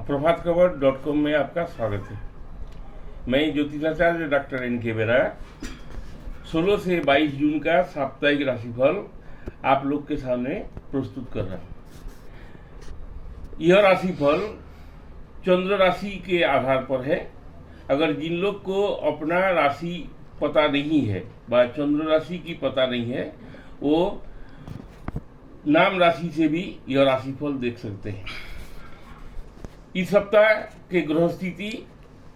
प्रभातखबर.com में आपका स्वागत है। मैं ज्योतिषाचार्य डॉक्टर NK बेरा 16 से 22 जून का साप्ताहिक राशिफल आप लोग के सामने प्रस्तुत कर रहा हूँ। यह राशिफल चंद्र राशि के आधार पर है। अगर जिन लोग को अपना राशि पता नहीं है व चंद्र राशि की पता नहीं है, वो नाम राशि से भी यह राशिफल देख सकते हैं। इस सप्ताह के ग्रह स्थिति,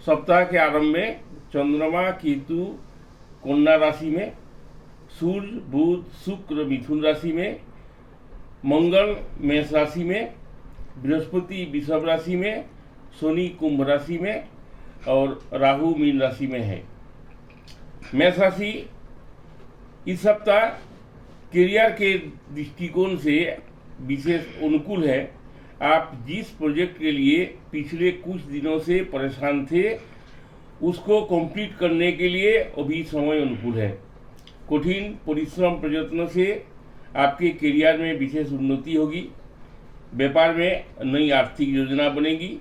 सप्ताह के आरंभ में चंद्रमा केतु कन्या राशि में, सूर्य बुध शुक्र मिथुन राशि में, मंगल मेष राशि में, बृहस्पति वृषभ राशि में, शनि कुंभ राशि में और राहु मीन राशि में है। मेष राशि इस सप्ताह करियर के दृष्टिकोण से विशेष अनुकूल है। आप जिस प्रोजेक्ट के लिए पिछले कुछ दिनों से परेशान थे, उसको कंप्लीट करने के लिए अभी समय अनुकूल है। कठिन परिश्रम प्रयत्नों से आपके करियर में विशेष उन्नति होगी। व्यापार में नई आर्थिक योजना बनेगी।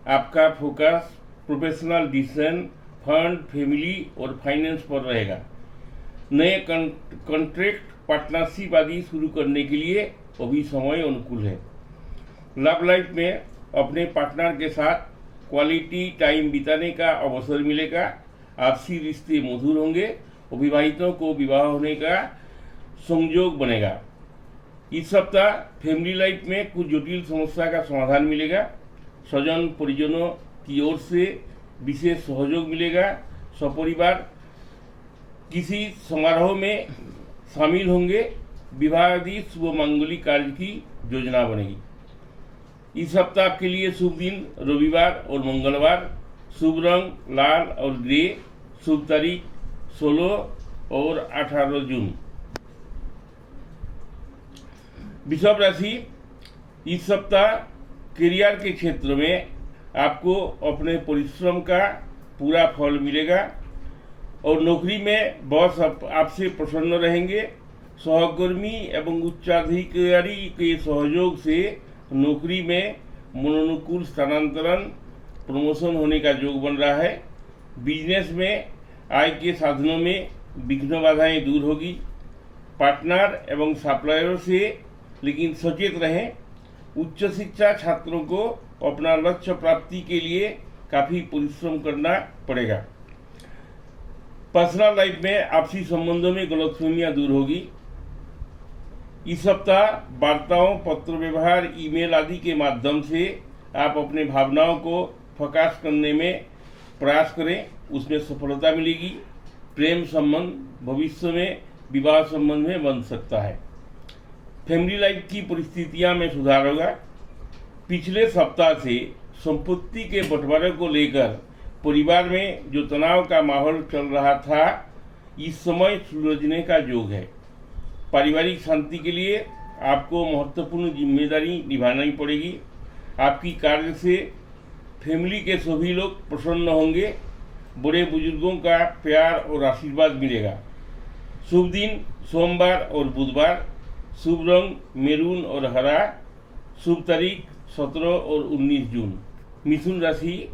आपका focus professional decision, fund, family और फाइनेंस पर रहेगा। नए कॉन्ट्रैक्ट, पार्टनरशिप आदि शुरू करने के लिए अभी समय अनुकूल है। लव लाइफ में अपने पार्टनर के साथ क्वालिटी टाइम बिताने का अवसर मिलेगा। आपसी रिश्ते मधुर होंगे। अविवाहितों को विवाह होने का संयोग बनेगा। इस सप्ताह फैमिली लाइफ में कुछ जटिल समस्या का समाधान मिलेगा। स्वजन परिजनों की ओर से विशेष सहयोग मिलेगा। सपरिवार किसी समारोह में शामिल होंगे। विवाह आदि शुभ मांगलिक कार्य की योजना बनेगी। इस सप्ताह आपके लिए शुभ दिन रविवार और मंगलवार। शुभ रंग लाल और ग्रे। शुभ तारीख 16 और 18 जून। वृषभ राशि इस सप्ताह करियर के क्षेत्र में आपको अपने परिश्रम का पूरा फल मिलेगा और नौकरी में बॉस आपसे प्रसन्न रहेंगे। सहकर्मी एवं उच्चाधिकारी के सहयोग से नौकरी में मनोनुकूल स्थानांतरण, प्रमोशन होने का योग बन रहा है। बिजनेस में आय के साधनों में विघ्न बाधाएं दूर होगी। पार्टनर एवं सप्लायरों से लेकिन सचेत रहें। उच्च शिक्षा छात्रों को अपना लक्ष्य प्राप्ति के लिए काफ़ी परिश्रम करना पड़ेगा। पर्सनल लाइफ में आपसी संबंधों में गलतफहमियां दूर होगी। इस सप्ताह वार्ताओं, पत्र व्यवहार, ईमेल आदि के माध्यम से आप अपने भावनाओं को प्रकाश करने में प्रयास करें, उसमें सफलता मिलेगी। प्रेम संबंध भविष्य में विवाह संबंध में बन सकता है। फैमिली लाइफ की परिस्थितियां में सुधार होगा। पिछले सप्ताह से संपत्ति के बंटवारे को लेकर परिवार में जो तनाव का माहौल चल रहा था, इस समय सुलझने का योग है। पारिवारिक शांति के लिए आपको महत्वपूर्ण जिम्मेदारी निभानी पड़ेगी। आपकी कार्य से फैमिली के सभी लोग प्रसन्न होंगे। बड़े बुजुर्गों का प्यार और आशीर्वाद मिलेगा। शुभ दिन सोमवार और बुधवार। शुभ रंग मेरून और हरा। शुभ तारीख 17 और 19 जून। मिथुन राशि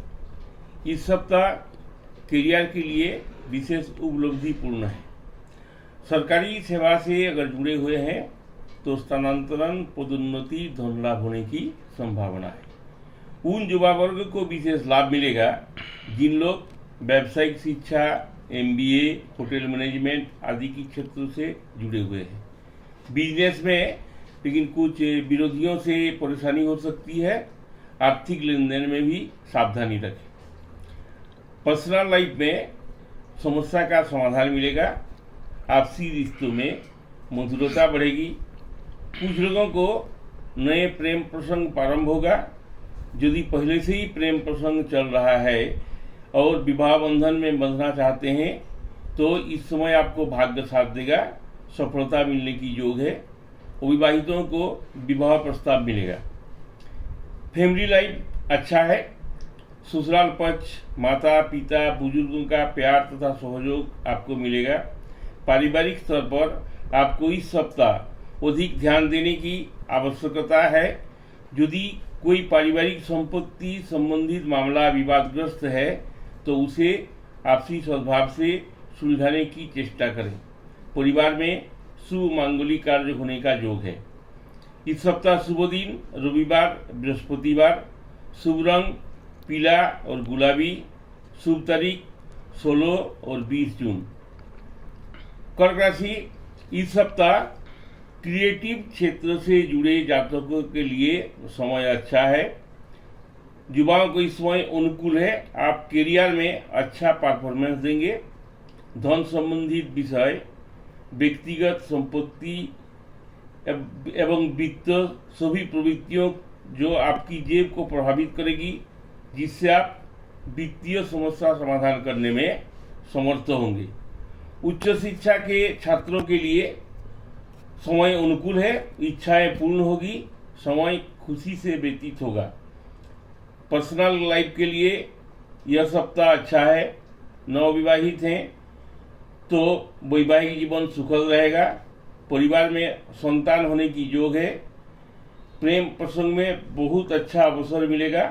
इस सप्ताह करियर के लिए विशेष उपलब्धिपूर्ण है। सरकारी सेवा से अगर जुड़े हुए हैं तो स्थानांतरण, पदोन्नति, धन लाभ होने की संभावना है। उन युवा वर्ग को विशेष लाभ मिलेगा जिन लोग व्यावसायिक शिक्षा, MBA, होटल मैनेजमेंट आदि की क्षेत्र से जुड़े हुए हैं। बिजनेस में लेकिन कुछ विरोधियों से परेशानी हो सकती है। आर्थिक लेन देन में भी सावधानी रखें। पर्सनल लाइफ में समस्या का समाधान मिलेगा। आपसी रिश्तों में मधुरता बढ़ेगी। कुछ लोगों को नए प्रेम प्रसंग प्रारंभ होगा। यदि पहले से ही प्रेम प्रसंग चल रहा है और विवाह बंधन में बंधना चाहते हैं तो इस समय आपको भाग्य साथ देगा। सफलता मिलने की योग है। अविवाहितों को विवाह प्रस्ताव मिलेगा। फैमिली लाइफ अच्छा है। ससुराल पक्ष, माता पिता, बुजुर्गों का प्यार तथा सहयोग आपको मिलेगा। पारिवारिक स्तर पर आपको इस सप्ताह अधिक ध्यान देने की आवश्यकता है। यदि कोई पारिवारिक संपत्ति संबंधित मामला विवादग्रस्त है तो उसे आपसी सद्भाव से सुलझाने की चेष्टा करें। परिवार में शुभ मांगलिक कार्य होने का योग है। इस सप्ताह शुभ दिन रविवार, बृहस्पतिवार। शुभ रंग पीला और गुलाबी। शुभ तारीख 16 और 20 जून। कर्क राशि, इस सप्ताह क्रिएटिव क्षेत्र से जुड़े जातकों के लिए समय अच्छा है। युवाओं को इस समय अनुकूल है। आप करियर में अच्छा परफॉर्मेंस देंगे। धन संबंधित विषय, व्यक्तिगत संपत्ति एवं वित्त सभी प्रवृत्तियों जो आपकी जेब को प्रभावित करेगी, जिससे आप वित्तीय समस्या समाधान करने में समर्थ होंगे। उच्च शिक्षा के छात्रों के लिए समय अनुकूल है। इच्छाएं पूर्ण होगी। समय खुशी से व्यतीत होगा। पर्सनल लाइफ के लिए यह सप्ताह अच्छा है। नवविवाहित हैं तो वैवाहिक जीवन सुखद रहेगा। परिवार में संतान होने की योग है। प्रेम प्रसंग में बहुत अच्छा अवसर मिलेगा।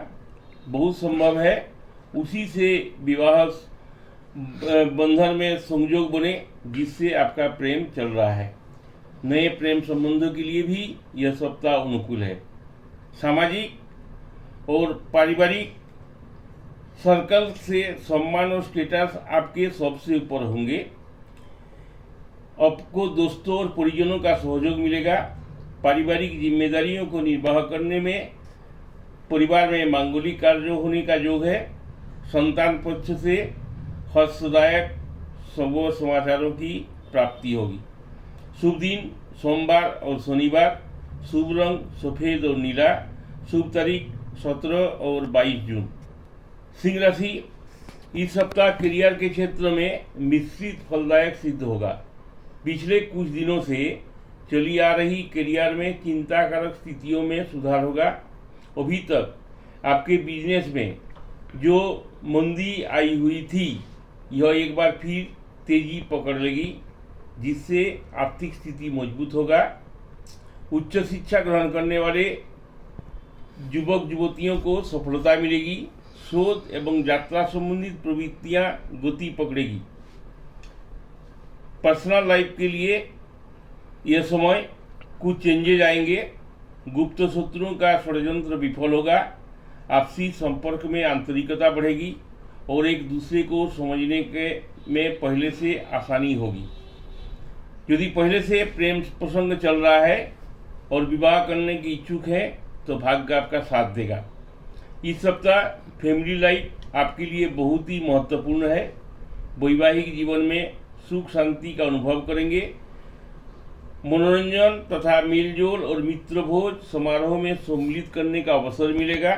बहुत संभव है उसी से विवाह बंधन में संयोग बने जिससे आपका प्रेम चल रहा है। नए प्रेम संबंधों के लिए भी यह सप्ताह अनुकूल है। सामाजिक और पारिवारिक सर्कल से सम्मान और स्टेटस आपके सबसे ऊपर होंगे। आपको दोस्तों और परिजनों का सहयोग मिलेगा। पारिवारिक जिम्मेदारियों को निर्वाह करने में परिवार में मांगलिक कार्य होने का योग है। संतान पक्ष से हर्षदायक शुभ समाचारों की प्राप्ति होगी। शुभ दिन सोमवार और शनिवार। शुभ रंग सफेद और नीला। शुभ तारीख 17 और 22 जून। सिंह राशि, इस सप्ताह करियर के क्षेत्र में मिश्रित फलदायक सिद्ध होगा। पिछले कुछ दिनों से चली आ रही करियर में चिंताकारक स्थितियों में सुधार होगा। अभी तक आपके बिजनेस में जो मंदी आई हुई थी यह एक बार फिर तेजी पकड़ लेगी, जिससे आर्थिक स्थिति मजबूत होगा। उच्च शिक्षा ग्रहण करने वाले युवक युवतियों को सफलता मिलेगी। शोध एवं यात्रा संबंधित प्रवृत्तियां गति पकड़ेगी। पर्सनल लाइफ के लिए यह समय कुछ चेंजेज आएंगे। गुप्त शत्रुओं का षड्यंत्र विफल होगा। आपसी संपर्क में आंतरिकता बढ़ेगी और एक दूसरे को समझने के में पहले से आसानी होगी। यदि पहले से प्रेम प्रसंग चल रहा है और विवाह करने की इच्छुक है तो भाग्य आपका साथ देगा। इस सप्ताह फैमिली लाइफ आपके लिए बहुत ही महत्वपूर्ण है। वैवाहिक जीवन में सुख शांति का अनुभव करेंगे। मनोरंजन तथा मेलजोल और मित्रभोज समारोह में सम्मिलित करने का अवसर मिलेगा।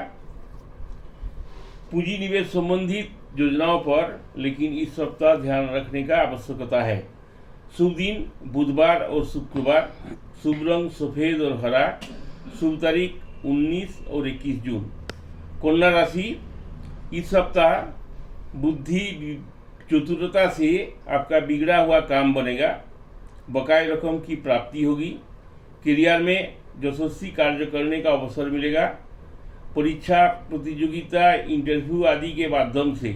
पूंजी निवेश संबंधित योजनाओं पर लेकिन इस सप्ताह ध्यान रखने का आवश्यकता है। शुभ दिन बुधवार और शुक्रवार। शुभ रंग सफेद और हरा। शुभ तारीख 19 और 21 जून। कन्या राशि, इस सप्ताह बुद्धि चतुरता से आपका बिगड़ा हुआ काम बनेगा। बकाया रकम की प्राप्ति होगी। करियर में यशस्वी कार्य करने का अवसर मिलेगा। परीक्षा, प्रतियोगिता, इंटरव्यू आदि के माध्यम से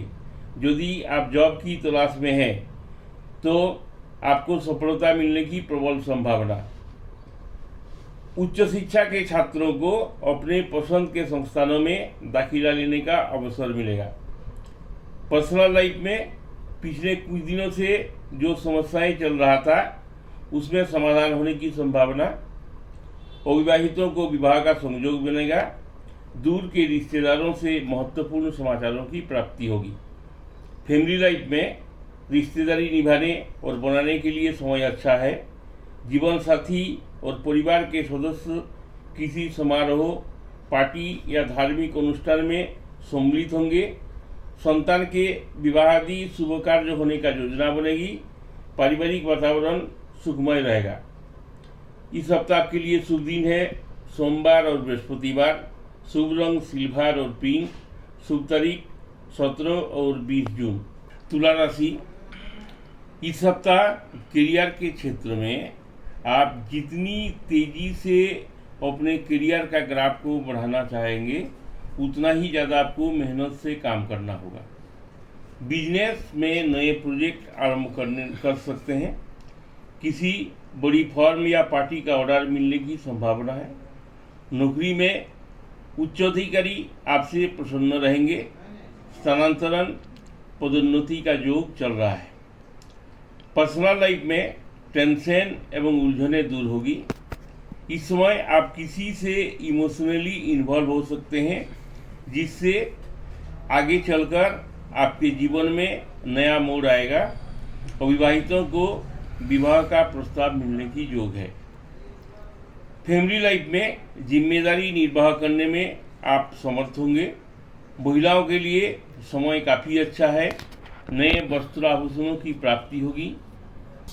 यदि आप जॉब की तलाश में हैं तो आपको सफलता मिलने की प्रबल संभावना। उच्च शिक्षा के छात्रों को अपने पसंद के संस्थानों में दाखिला लेने का अवसर मिलेगा। पर्सनल लाइफ में पिछले कुछ दिनों से जो समस्याएं चल रहा था उसमें समाधान होने की संभावना। अविवाहितों को विवाह का संयोग बनेगा। दूर के रिश्तेदारों से महत्वपूर्ण समाचारों की प्राप्ति होगी। फैमिली लाइफ में रिश्तेदारी निभाने और बनाने के लिए समय अच्छा है। जीवन साथी और परिवार के सदस्य किसी समारोह, पार्टी या धार्मिक अनुष्ठान में सम्मिलित होंगे। संतान के विवाह आदि शुभ कार्य होने का योजना बनेगी। पारिवारिक वातावरण सुखमय रहेगा। इस सप्ताह के लिए शुभ दिन है सोमवार और बृहस्पतिवार। शुभ रंग सिल्वर और पिंक। शुभ तारीख 17 और 20 जून। तुला राशि, इस सप्ताह करियर के क्षेत्र में आप जितनी तेजी से अपने करियर का ग्राफ को बढ़ाना चाहेंगे, उतना ही ज़्यादा आपको मेहनत से काम करना होगा। बिजनेस में नए प्रोजेक्ट आरंभ कर सकते हैं। किसी बड़ी फर्म या पार्टी का ऑर्डर मिलने की संभावना है। नौकरी में उच्चाधिकारी आपसे प्रसन्न रहेंगे। स्थानांतरण, पदोन्नति का योग चल रहा है। पर्सनल लाइफ में टेंशन एवं उलझनें दूर होगी। इस समय आप किसी से इमोशनली इन्वॉल्व हो सकते हैं, जिससे आगे चलकर आपके जीवन में नया मोड़ आएगा। अविवाहितों को विवाह का प्रस्ताव मिलने की योग है। फैमिली लाइफ में जिम्मेदारी निर्वाह करने में आप समर्थ होंगे। महिलाओं के लिए समय काफ़ी अच्छा है। नए वस्त्र आभूषणों की प्राप्ति होगी।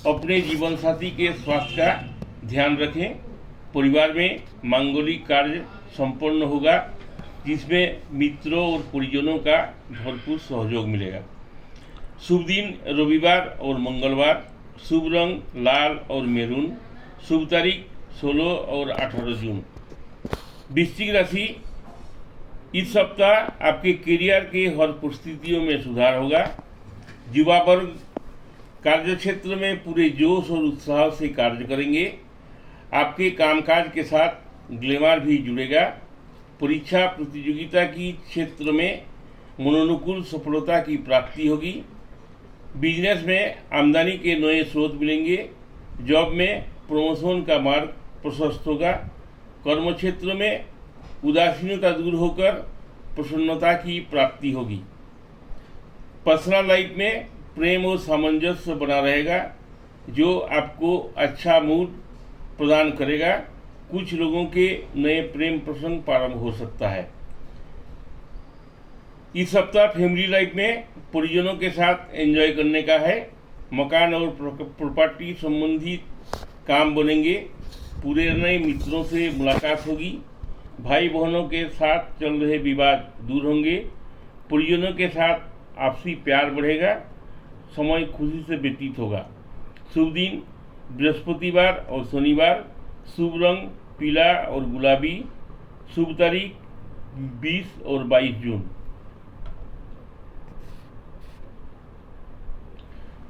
अपने जीवन साथी के स्वास्थ्य का ध्यान रखें। परिवार में मांगलिक कार्य संपन्न होगा, जिसमें मित्रों और परिजनों का भरपूर सहयोग मिलेगा। शुभ दिन रविवार और मंगलवार। शुभ रंग लाल और मैरून। शुभ तारीख 16 और 18 जून। वृश्चिक राशि, इस सप्ताह आपके करियर के हर परिस्थितियों में सुधार होगा। युवा वर्ग कार्य क्षेत्र में पूरे जोश और उत्साह से कार्य करेंगे। आपके कामकाज के साथ ग्लैमर भी जुड़ेगा। परीक्षा प्रतियोगिता की क्षेत्र में मनोनुकूल सफलता की प्राप्ति होगी। बिजनेस में आमदनी के नए स्रोत मिलेंगे। जॉब में प्रमोशन का मार्ग प्रशस्त होगा। कर्म क्षेत्र में उदासीनता दूर होकर प्रसन्नता की प्राप्ति होगी। पर्सनल लाइफ में प्रेम और सामंजस्य बना रहेगा, जो आपको अच्छा मूड प्रदान करेगा। कुछ लोगों के नए प्रेम प्रसंग प्रारंभ हो सकता है। इस सप्ताह फैमिली लाइफ में परिजनों के साथ एंजॉय करने का है। मकान और प्रॉपर्टी संबंधित काम बनेंगे। पूरे नए मित्रों से मुलाकात होगी। भाई बहनों के साथ चल रहे विवाद दूर होंगे। परिजनों के साथ आपसी प्यार बढ़ेगा। समय खुशी से व्यतीत होगा। शुभ दिन बृहस्पतिवार और शनिवार। शुभ रंग पीला और गुलाबी। शुभ तारीख 20 और 22 जून।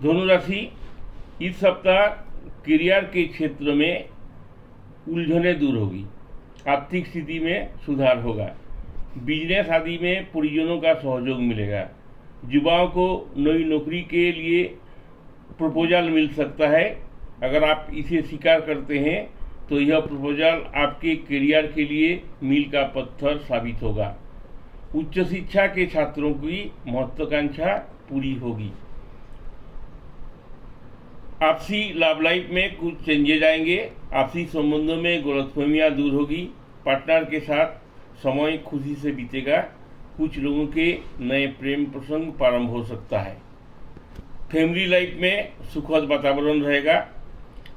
धनु राशि, इस सप्ताह करियर के क्षेत्र में उलझनें दूर होगी। आर्थिक स्थिति में सुधार होगा। बिजनेस आदि में परिजनों का सहयोग मिलेगा। युवाओं को नई नौकरी के लिए प्रपोजल मिल सकता है। अगर आप इसे स्वीकार करते हैं तो यह प्रपोजल आपके करियर के लिए मील का पत्थर साबित होगा। उच्च शिक्षा के छात्रों की महत्वाकांक्षा पूरी होगी। आपसी लव लाइफ में कुछ चेंजेज आएंगे। आपसी संबंधों में गलतफहमियां दूर होगी। पार्टनर के साथ समय खुशी से बीतेगा। कुछ लोगों के नए प्रेम प्रसंग प्रारंभ हो सकता है। फैमिली लाइफ में सुखद वातावरण रहेगा।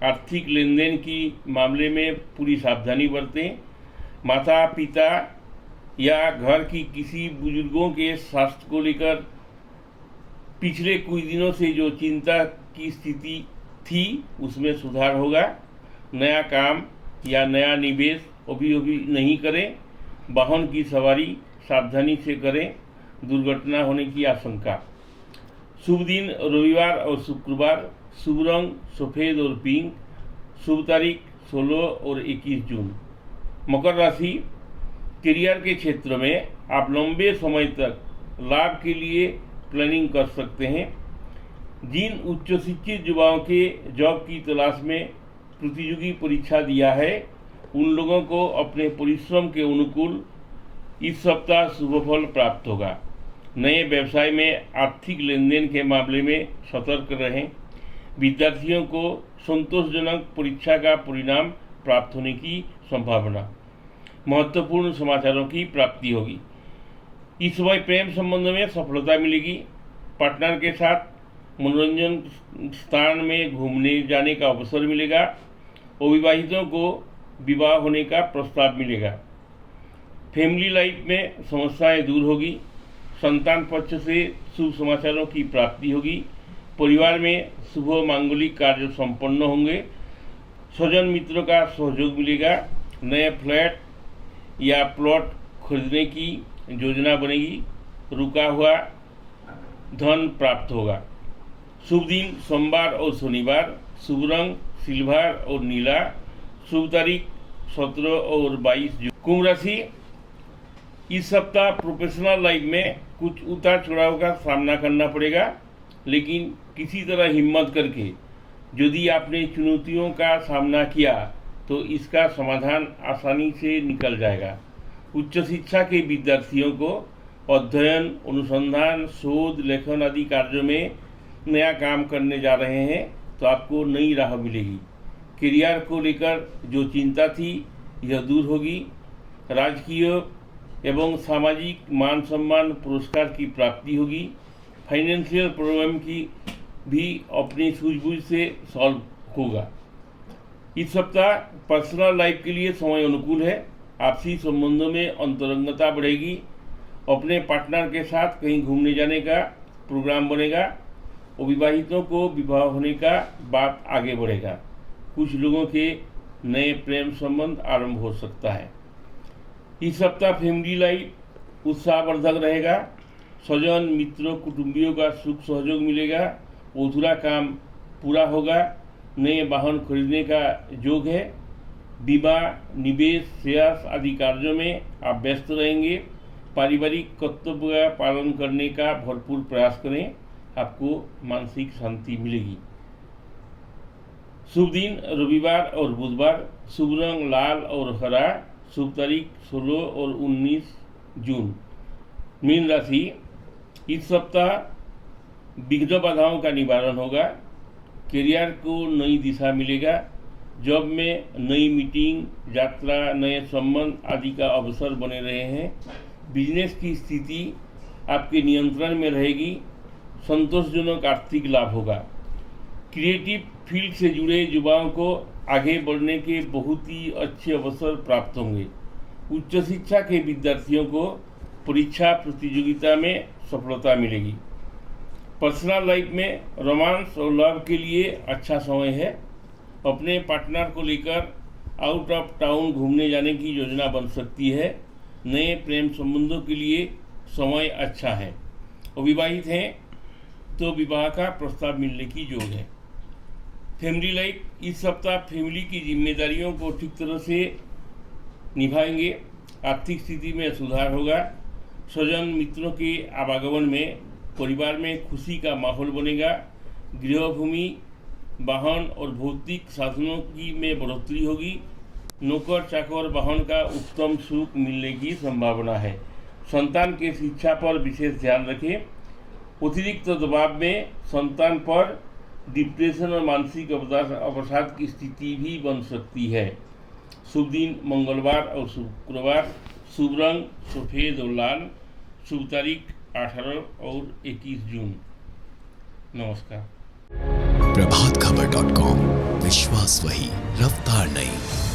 आर्थिक लेन देन की मामले में पूरी सावधानी बरतें। माता पिता या घर की किसी बुजुर्गों के स्वास्थ्य को लेकर पिछले कुछ दिनों से जो चिंता की स्थिति थी, उसमें सुधार होगा। नया काम या नया निवेश अभी नहीं करें। वाहन की सवारी सावधानी से करें। दुर्घटना होने की आशंका। शुभ दिन रविवार और शुक्रवार। शुभ रंग सफ़ेद और पिंक। शुभ तारीख 16 और 21 जून। मकर राशि, करियर के क्षेत्र में आप लंबे समय तक लाभ के लिए प्लानिंग कर सकते हैं। जिन उच्च शिक्षित युवाओं के जॉब की तलाश में प्रतियोगी परीक्षा दिया है, उन लोगों को अपने परिश्रम के अनुकूल इस सप्ताह शुभ फल प्राप्त होगा। नए व्यवसाय में आर्थिक लेन देन के मामले में सतर्क रहें। विद्यार्थियों को संतोषजनक परीक्षा का परिणाम प्राप्त होने की संभावना। महत्वपूर्ण समाचारों की प्राप्ति होगी। इस समय प्रेम संबंध में सफलता मिलेगी। पार्टनर के साथ मनोरंजन स्थान में घूमने जाने का अवसर मिलेगा। अविवाहितों को विवाह होने का प्रस्ताव मिलेगा। फैमिली लाइफ में समस्याएं दूर होगी। संतान पक्ष से शुभ समाचारों की प्राप्ति होगी। परिवार में शुभ मांगलिक कार्य संपन्न होंगे। स्वजन मित्रों का सहयोग मिलेगा। नए फ्लैट या प्लॉट खरीदने की योजना बनेगी। रुका हुआ धन प्राप्त होगा। शुभ दिन सोमवार और शनिवार। शुभ रंग सिल्वर और नीला। शुभ तारीख 17 और 22 जून। कुंभ राशि, इस सप्ताह प्रोफेशनल लाइफ में कुछ उतार चढ़ाव का सामना करना पड़ेगा, लेकिन किसी तरह हिम्मत करके यदि आपने चुनौतियों का सामना किया तो इसका समाधान आसानी से निकल जाएगा। उच्च शिक्षा के विद्यार्थियों को अध्ययन, अनुसंधान, शोध, लेखन आदि कार्यों में नया काम करने जा रहे हैं तो आपको नई राह मिलेगी। करियर को लेकर जो चिंता थी यह दूर होगी। राजकीय एवं सामाजिक मान सम्मान पुरस्कार की प्राप्ति होगी। फाइनेंशियल प्रॉब्लम की भी अपनी सूझबूझ से सॉल्व होगा। इस सप्ताह पर्सनल लाइफ के लिए समय अनुकूल है। आपसी संबंधों में अंतरंगता बढ़ेगी। अपने पार्टनर के साथ कहीं घूमने जाने का प्रोग्राम बनेगा। अविवाहितों को विवाह होने का बात आगे बढ़ेगा। कुछ लोगों के नए प्रेम संबंध आरंभ हो सकता है। इस सप्ताह फैमिली लाइफ उत्साहवर्धक रहेगा। स्वजन, मित्रों, कुटुंबियों का सुख सहयोग मिलेगा। अधूरा काम पूरा होगा। नए वाहन खरीदने का योग है। विवाह, निवेश, शेयर्स आदि कार्यों में आप व्यस्त रहेंगे। पारिवारिक कर्तव्य का पालन करने का भरपूर प्रयास करें, आपको मानसिक शांति मिलेगी। शुभ दिन रविवार और बुधवार। शुभ रंग लाल और हरा। शुभ तारीख 16 और 19 जून। मीन राशि, इस सप्ताह विघ्न बाधाओं का निवारण होगा। करियर को नई दिशा मिलेगा। जॉब में नई मीटिंग, यात्रा, नए संबंध आदि का अवसर बने रहे हैं। बिजनेस की स्थिति आपके नियंत्रण में रहेगी। संतोषजनक आर्थिक लाभ होगा। क्रिएटिव फील्ड से जुड़े युवाओं को आगे बढ़ने के बहुत ही अच्छे अवसर प्राप्त होंगे। उच्च शिक्षा के विद्यार्थियों को परीक्षा प्रतियोगिता में सफलता मिलेगी। पर्सनल लाइफ में रोमांस और लव के लिए अच्छा समय है। अपने पार्टनर को लेकर आउट ऑफ टाउन घूमने जाने की योजना बन सकती है। नए प्रेम संबंधों के लिए समय अच्छा है। अविवाहित हैं तो विवाह का प्रस्ताव मिलने की योग है। फैमिली लाइफ, इस सप्ताह फैमिली की जिम्मेदारियों को ठीक तरह से निभाएंगे। आर्थिक स्थिति में सुधार होगा। स्वजन मित्रों के आवागमन में परिवार में खुशी का माहौल बनेगा। गृहभूमि, वाहन और भौतिक साधनों की में बढ़ोतरी होगी। नौकर चाकर वाहन का उत्तम सुख मिलने की संभावना है। संतान के शिक्षा पर विशेष ध्यान रखें। अतिरिक्त दबाव में संतान पर डिप्रेशन और मानसिक अवसाद की स्थिति भी बन सकती है। शुभ दिन मंगलवार और शुक्रवार। शुभ रंग सफ़ेद और लाल। शुभ तारीख 18 और 21 जून। नमस्कार। प्रभातखबर.com, विश्वास वही, रफ्तार नहीं।